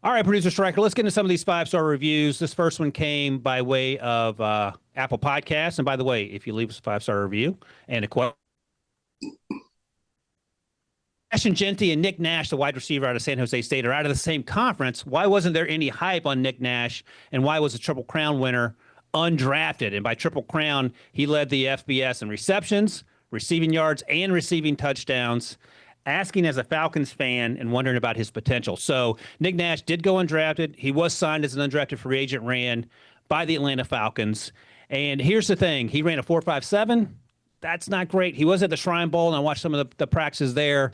All right, producer Striker, let's get into some of these five-star reviews. This first one came by way of Apple Podcasts. And by the way, if you leave us a five-star review and a question, Ashton Genty and Nick Nash, the wide receiver out of San Jose State, are out of the same conference. Why wasn't there any hype on Nick Nash? And why was the Triple Crown winner undrafted? And by Triple Crown, he led the FBS in receptions, receiving yards, and receiving touchdowns. Asking as a Falcons fan and wondering about his potential. So Nick Nash did go undrafted. He was signed as an undrafted free agent, ran by the Atlanta Falcons. And here's the thing. He ran a 4.57. That's not great. He was at the Shrine Bowl, and I watched some of the practices there.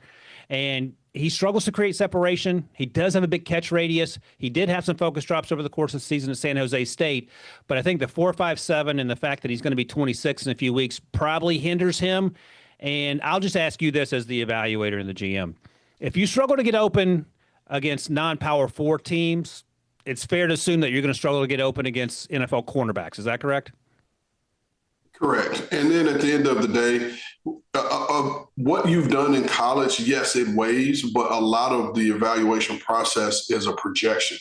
And he struggles to create separation. He does have a big catch radius. He did have some focus drops over the course of the season at San Jose State. But I think the 4.57 and the fact that he's going to be 26 in a few weeks probably hinders him. And I'll just ask you this as the evaluator and the GM. If you struggle to get open against non-power 4 teams, it's fair to assume that you're going to struggle to get open against NFL cornerbacks. Is that correct? Correct. And then at the end of the day, what you've done in college, yes, it weighs, but a lot of the evaluation process is a projection.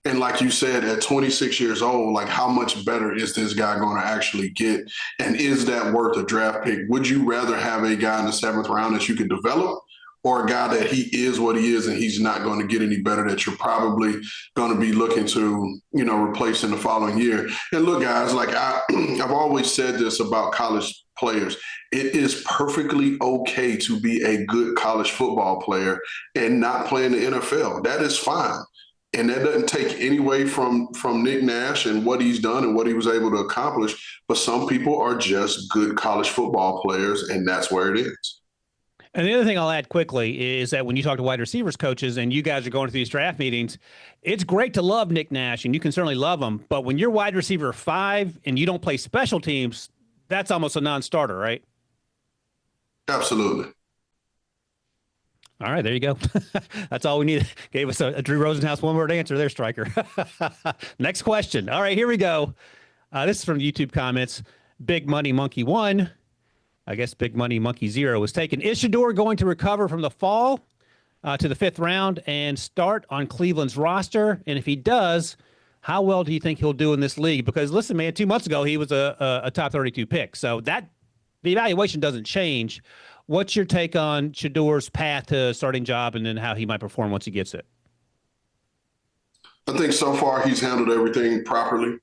And like you said, at 26 years old, like how much better is this guy going to actually get? And is that worth a draft pick? Would you rather have a guy in the 7th round that you could develop, or a guy that he is what he is and he's not going to get any better that you're probably going to be looking to, replace in the following year? And look, guys, like I've always said this about college players. It is perfectly okay to be a good college football player and not play in the NFL. That is fine. And that doesn't take any away from Nick Nash and what he's done and what he was able to accomplish. But some people are just good college football players, and that's where it is. And the other thing I'll add quickly is that when you talk to wide receivers coaches and you guys are going to these draft meetings, it's great to love Nick Nash, and you can certainly love him. But when you're wide receiver 5 and you don't play special teams, that's almost a non-starter, right? Absolutely. All right, there you go. That's all we need. Gave us a Drew Rosenhaus one-word answer there, Striker. Next question. All right, here we go. This is from YouTube comments. Big Money Monkey 1. I guess Big Money Monkey 0 was taken. Is Shedeur going to recover from the fall to the 5th round and start on Cleveland's roster? And if he does, how well do you think he'll do in this league? Because listen, man, 2 months ago he was a top 32 pick. So the evaluation doesn't change. What's your take on Shedeur's path to a starting job and then how he might perform once he gets it? I think so far he's handled everything properly.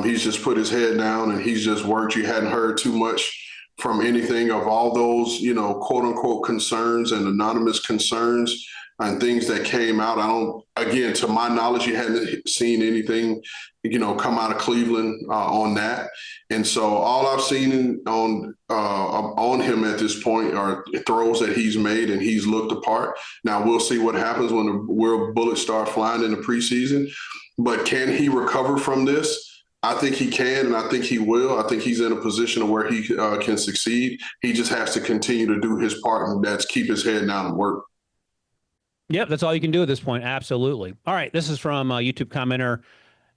He's just put his head down and he's just worked. You hadn't heard too much from anything of all those, quote unquote concerns and anonymous concerns and things that came out. Again, to my knowledge, you hadn't seen anything, come out of Cleveland on that. And so all I've seen on him at this point are throws that he's made and he's looked apart. Now we'll see what happens when the real bullets start flying in the preseason. But can he recover from this? I think he can, and I think he will. I think he's in a position where he can succeed. He just has to continue to do his part, and that's keep his head down and work. Yep, that's all you can do at this point. Absolutely. All right, this is from YouTube commenter,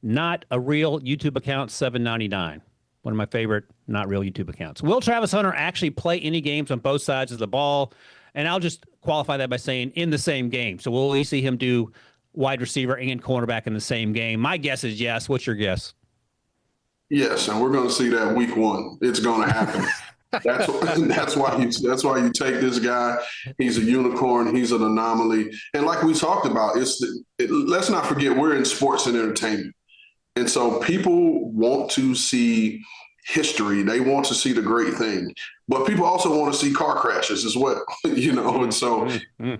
not a real YouTube account, $7.99. One of my favorite not real YouTube accounts. Will Travis Hunter actually play any games on both sides of the ball? And I'll just qualify that by saying in the same game. So will we see him do wide receiver and cornerback in the same game? My guess is yes. What's your guess? Yes, and we're going to see that week 1. It's going to happen. That's why you take this guy. He's a unicorn. He's an anomaly. And like we talked about, let's not forget we're in sports and entertainment. And so people want to see history. They want to see the great thing. But people also want to see car crashes as well, And so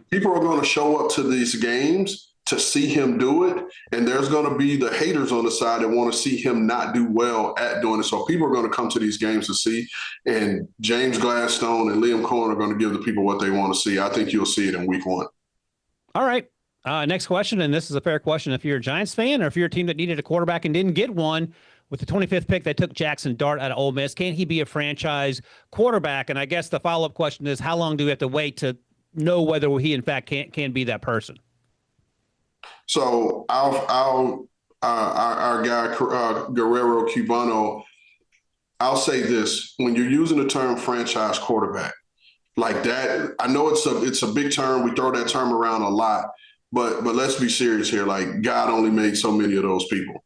people are going to show up to these games to see him do it. And there's going to be the haters on the side that want to see him not do well at doing it. So people are going to come to these games to see. And James Gladstone and Liam Cohen are going to give the people what they want to see. I think you'll see it in week 1. All right. Next question, and this is a fair question. If you're a Giants fan or if you're a team that needed a quarterback and didn't get one, with the 25th pick, they took Jackson Dart out of Ole Miss. Can he be a franchise quarterback? And I guess the follow-up question is, how long do we have to wait to know whether he, in fact, can be that person? So our guy, Guerrero Cubano, I'll say this. When you're using the term franchise quarterback like that, I know it's a big term. We throw that term around a lot. But let's be serious here. Like God only made so many of those people.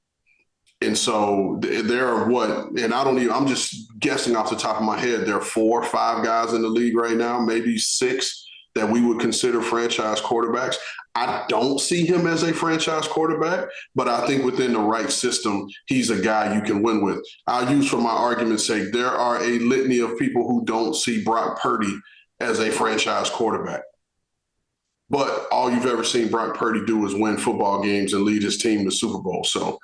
And so there are what, and I don't even, I'm just guessing off the top of my head, there are 4 or 5 guys in the league right now, maybe 6 that we would consider franchise quarterbacks. I don't see him as a franchise quarterback, but I think within the right system, he's a guy you can win with. I'll use for my argument's sake, there are a litany of people who don't see Brock Purdy as a franchise quarterback. But all you've ever seen Brock Purdy do is win football games and lead his team to Super Bowl. So,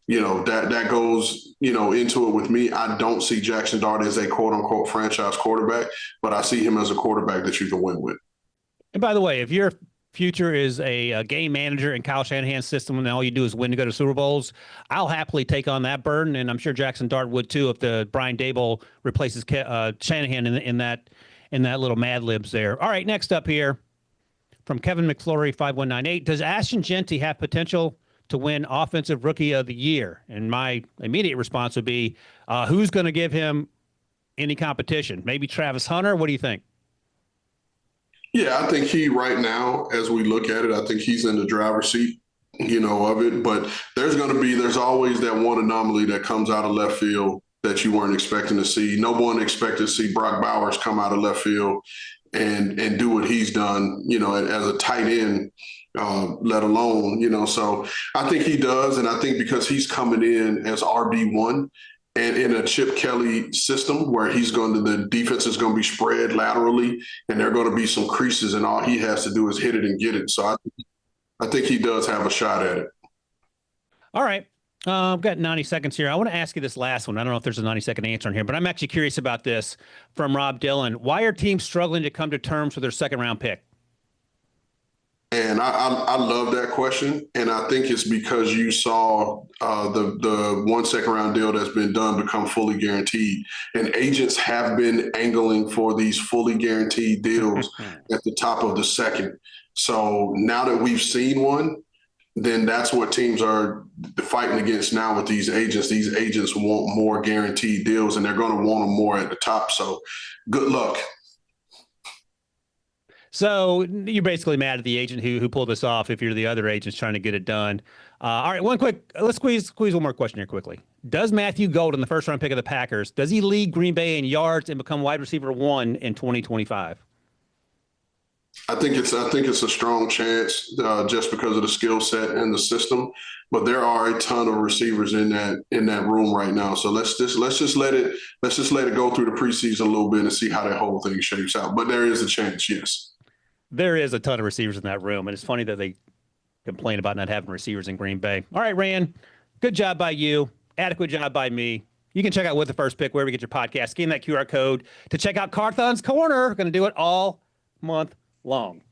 that goes, into it with me. I don't see Jackson Dart as a quote unquote franchise quarterback, but I see him as a quarterback that you can win with. And by the way, if your future is a game manager in Kyle Shanahan's system and all you do is win to go to Super Bowls, I'll happily take on that burden. And I'm sure Jackson Dart would too if the Brian Dable replaces Shanahan in that little Mad Libs there. All right, next up here from Kevin McFlurry, 5198. Does Ashton Jeanty have potential to win Offensive Rookie of the Year? And my immediate response would be, who's going to give him any competition? Maybe Travis Hunter? What do you think? Yeah, I think right now, as we look at it, I think he's in the driver's seat, of it. But there's always that one anomaly that comes out of left field that you weren't expecting to see. No one expected to see Brock Bowers come out of left field and do what he's done, as a tight end, let alone, so I think he does. And I think because he's coming in as RB1 and in a Chip Kelly system where the defense is going to be spread laterally and there are going to be some creases and all he has to do is hit it and get it. So I think he does have a shot at it. All right. I've got 90 seconds here. I want to ask you this last one. I don't know if there's a 90-second answer in here, but I'm actually curious about this from Rob Dillon. Why are teams struggling to come to terms with their second-round pick? And I love that question. And I think it's because you saw the 1 second-round deal that's been done become fully guaranteed. And agents have been angling for these fully guaranteed deals at the top of the second. So now that we've seen one, then that's what teams are fighting against now with these agents. These agents want more guaranteed deals, and they're going to want them more at the top. So good luck. So you're basically mad at the agent who pulled this off if you're the other agents trying to get it done. All right, let's squeeze one more question here quickly. Does Matthew Golden, the first-round pick of the Packers, does he lead Green Bay in yards and become wide receiver 1 in 2025? I think it's a strong chance just because of the skill set and the system, but there are a ton of receivers in that room right now. So let's just let it go through the preseason a little bit and see how that whole thing shapes out. But there is a chance, yes. There is a ton of receivers in that room, and it's funny that they complain about not having receivers in Green Bay. All right, Rand, good job by you. Adequate job by me. You can check out With the First Pick wherever you get your podcast. Scan that QR code to check out Carthon's Corner. We're going to do it all month long.